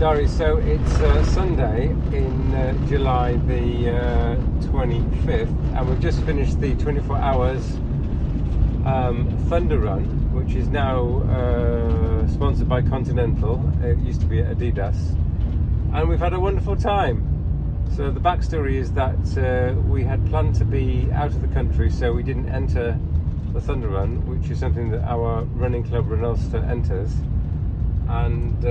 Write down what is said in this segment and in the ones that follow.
Diary, so it's Sunday in July the 25th, and we've just finished the 24 hours Thunder Run, which is now sponsored by Continental. It used to be Adidas, and we've had a wonderful time. So the backstory is that we had planned to be out of the country, so we didn't enter the Thunder Run, which is something that our running club Run Alcester enters. And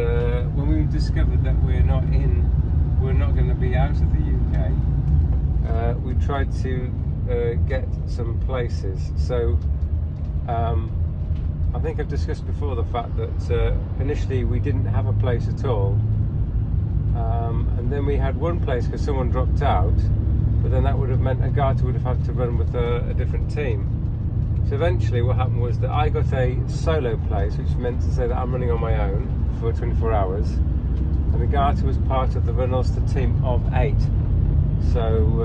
when we discovered that we're not going to be out of the UK, we tried to get some places. So I think I've discussed before the fact that initially we didn't have a place at all, and then we had one place because someone dropped out, but then that would have meant Agatha would have had to run with a different team. So eventually what happened was that I got a solo place, which meant to say that I'm running on my own for 24 hours, and Agatha was part of the Run Alcester team of 8. So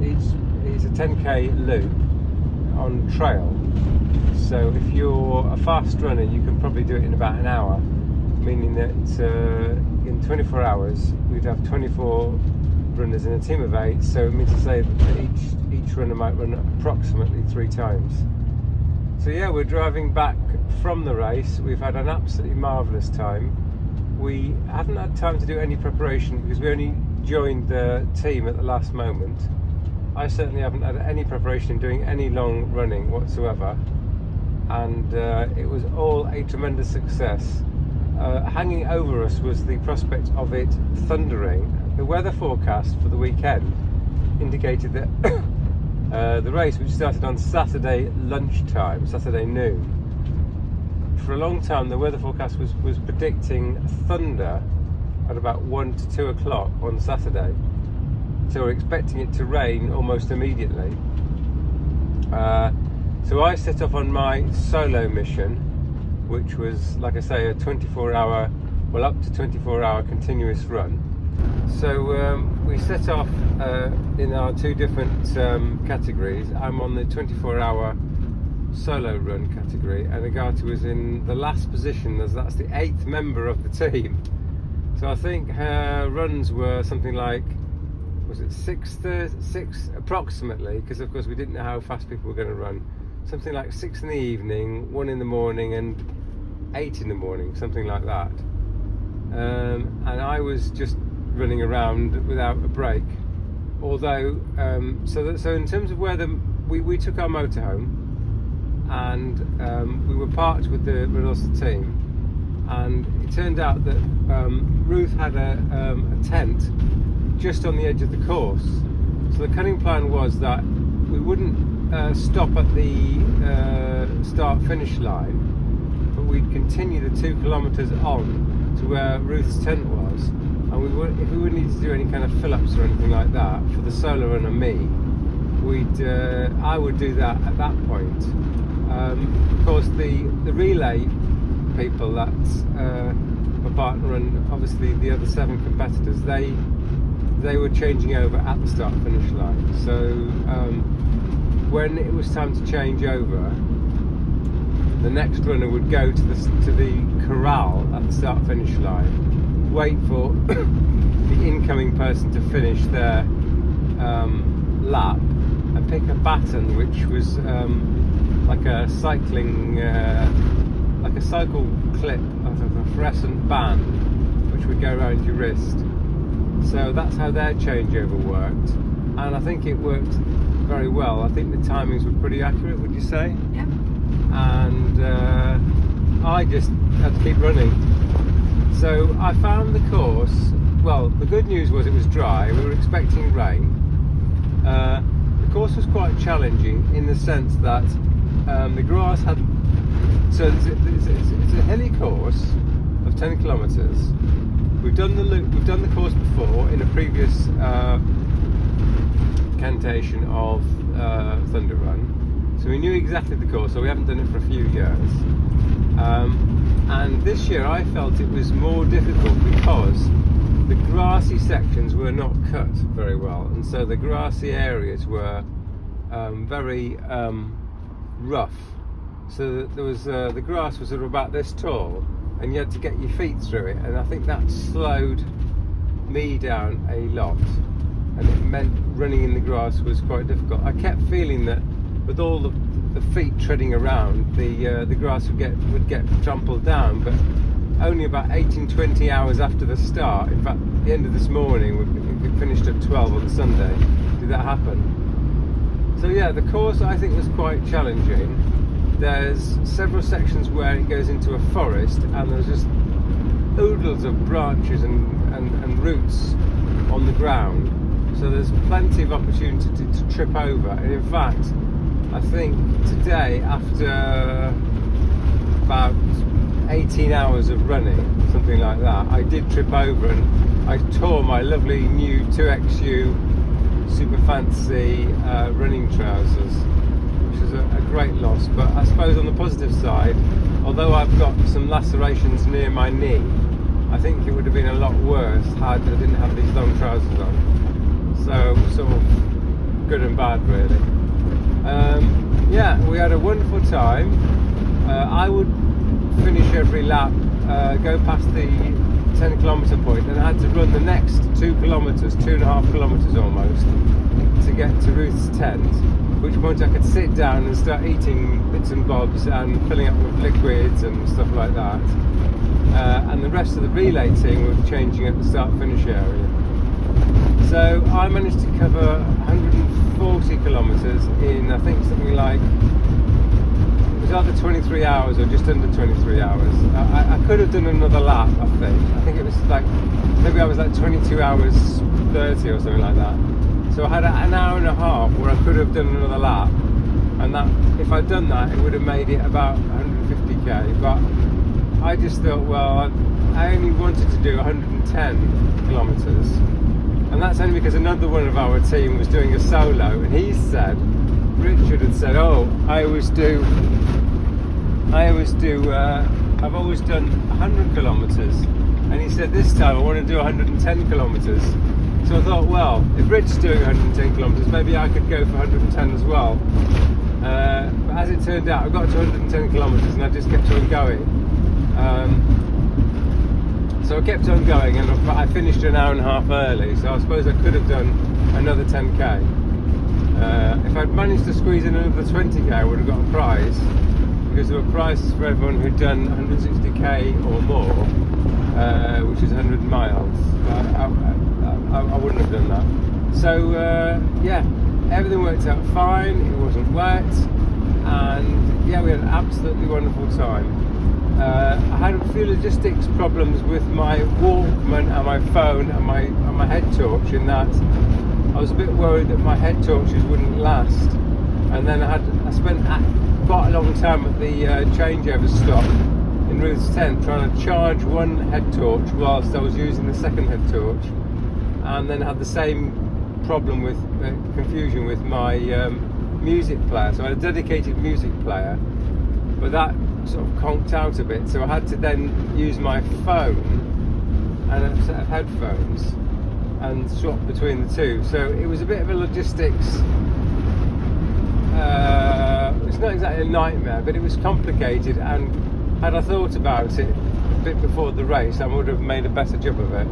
it's a 10k loop on trail. So if you're a fast runner, you can probably do it in about an hour, meaning that in 24 hours we'd have 24 runners in a team of 8. So it means to say that each runner might run approximately 3 times. So yeah, we're driving back from the race. We've had an absolutely marvellous time. We haven't had time to do any preparation because we only joined the team at the last moment. I certainly haven't had any preparation in doing any long running whatsoever, and it was all a tremendous success. Hanging over us was the prospect of it thundering. The weather forecast for the weekend indicated that the race, which started on Saturday lunchtime, Saturday noon, for a long time the weather forecast was predicting thunder at about 1 to 2 o'clock on Saturday. So we're expecting it to rain almost immediately. So I set off on my solo mission, which was, like I say, a 24-hour, well, up to 24-hour continuous run. So we set off in our 2 different categories. I'm on the 24-hour solo run category, and Agatha was in the last position, as that's the 8th member of the team. So I think her runs were something like, was it 6 approximately, because of course we didn't know how fast people were going to run. Something like 6 in the evening, 1 in the morning, and 8 in the morning, something like that. And I was just running around without a break. Although, so in terms of where we took our motorhome, and we were parked with the Run Alcester team, and it turned out that Ruth had a tent just on the edge of the course. So the cunning plan was that we wouldn't stop at the start-finish line, but we'd continue the 2 kilometres on to where Ruth's tent was, and if we would need to do any kind of fill-ups or anything like that for the solo runner me, I would do that at that point. Of course, the relay people that my partner and obviously the other 7 competitors, they were changing over at the start-finish line. So when it was time to change over, the next runner would go to the corral at the start-finish line, wait for the incoming person to finish their lap, and pick a baton, which was like a cycling, like a cycle clip of a fluorescent band, which would go around your wrist. So that's how their changeover worked, and I think it worked very well. I think the timings were pretty accurate, would you say? Yeah. And I just had to keep running. So I found the course, well, the good news was it was dry. We were expecting rain. The course was quite challenging in the sense that the grass had, so it's a hilly course of 10 kilometres. We've done the loop, we've done the course before in a previous cantation of Thunder Run, so we knew exactly the course, so we haven't done it for a few years. And this year I felt it was more difficult because the grassy sections were not cut very well, and so the grassy areas were very rough. So there was the grass was sort of about this tall, and you had to get your feet through it, and I think that slowed me down a lot, and it meant running in the grass was quite difficult. I kept feeling that with all the feet treading around, the grass would get trampled down, but only about 18-20 hours after the start, in fact the end of this morning, we finished at 12 on Sunday, did that happen. So yeah, the course I think was quite challenging. There's several sections where it goes into a forest, and there's just oodles of branches and roots on the ground, so there's plenty of opportunity to trip over. And in fact, I think today, after about 18 hours of running, something like that, I did trip over and I tore my lovely new 2XU super fancy running trousers, which is a great loss. But I suppose on the positive side, although I've got some lacerations near my knee, I think it would have been a lot worse had I didn't have these long trousers on. So sort of good and bad really. Yeah, we had a wonderful time. I would finish every lap, go past the 10-kilometre point, and I had to run the next 2 kilometres, 2.5 kilometres almost, to get to Ruth's tent, at which point I could sit down and start eating bits and bobs and filling up with liquids and stuff like that. And the rest of the relay team were changing at the start-finish area. So I managed to cover 140 kilometres in, I think, something like, it was either 23 hours or just under 23 hours. I could have done another lap, I think. I think it was like, maybe I was like 22 hours 30 or something like that. So I had an hour and a half where I could have done another lap, and that, if I'd done that, it would have made it about 150k. But I just thought, well, I only wanted to do 110 kilometres. And that's only because another one of our team was doing a solo, and he said, Richard had said, oh, I've always done 100 kilometres, and he said this time I want to do 110 kilometres. So I thought, well, if Rich's doing 110 kilometres, maybe I could go for 110 as well. But as it turned out, I got to 110 kilometres and I just kept on going. So I kept on going, and I finished an hour and a half early, so I suppose I could have done another 10k. If I'd managed to squeeze in another 20k, I would have got a prize, because there were prizes for everyone who'd done 160k or more, which is 100 miles. I wouldn't have done that. So yeah, everything worked out fine, it wasn't wet, and yeah, we had an absolutely wonderful time. I had a few logistics problems with my Walkman and my phone and my head torch, in that I was a bit worried that my head torches wouldn't last, and then I spent quite a long time at the changeover stop in Ruth's tent trying to charge one head torch whilst I was using the second head torch, and then had the same problem with confusion with my music player. So I had a dedicated music player, but that sort of conked out a bit, so I had to then use my phone and a set of headphones and swap between the two. So it was a bit of a logistics, it's not exactly a nightmare, but it was complicated, and had I thought about it a bit before the race, I would have made a better job of it.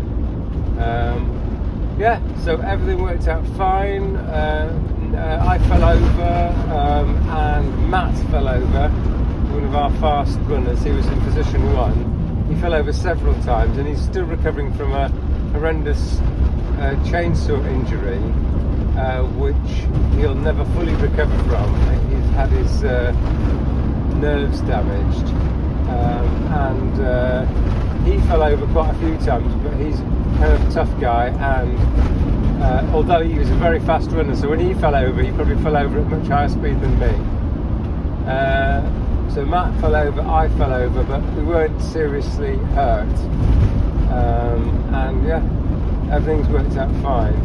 Yeah, so everything worked out fine. I fell over, and Matt fell over, one of our fast runners. He was in position 1. He fell over several times, and he's still recovering from a horrendous chainsaw injury, which he'll never fully recover from. He's had his nerves damaged, and he fell over quite a few times, but he's kind of a tough guy, and although he was a very fast runner, so when he fell over, he probably fell over at much higher speed than me. So Matt fell over, I fell over, but we weren't seriously hurt, and yeah, everything's worked out fine.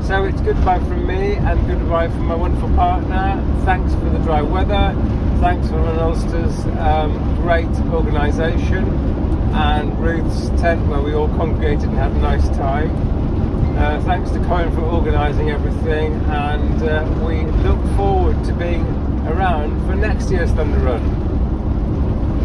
So it's goodbye from me, and goodbye from my wonderful partner. Thanks for the dry weather, thanks for Run Alcester's great organisation, and Ruth's tent where we all congregated and had a nice time. Thanks to Colin for organising everything, and we look forward to being around for next year's Thunder Run.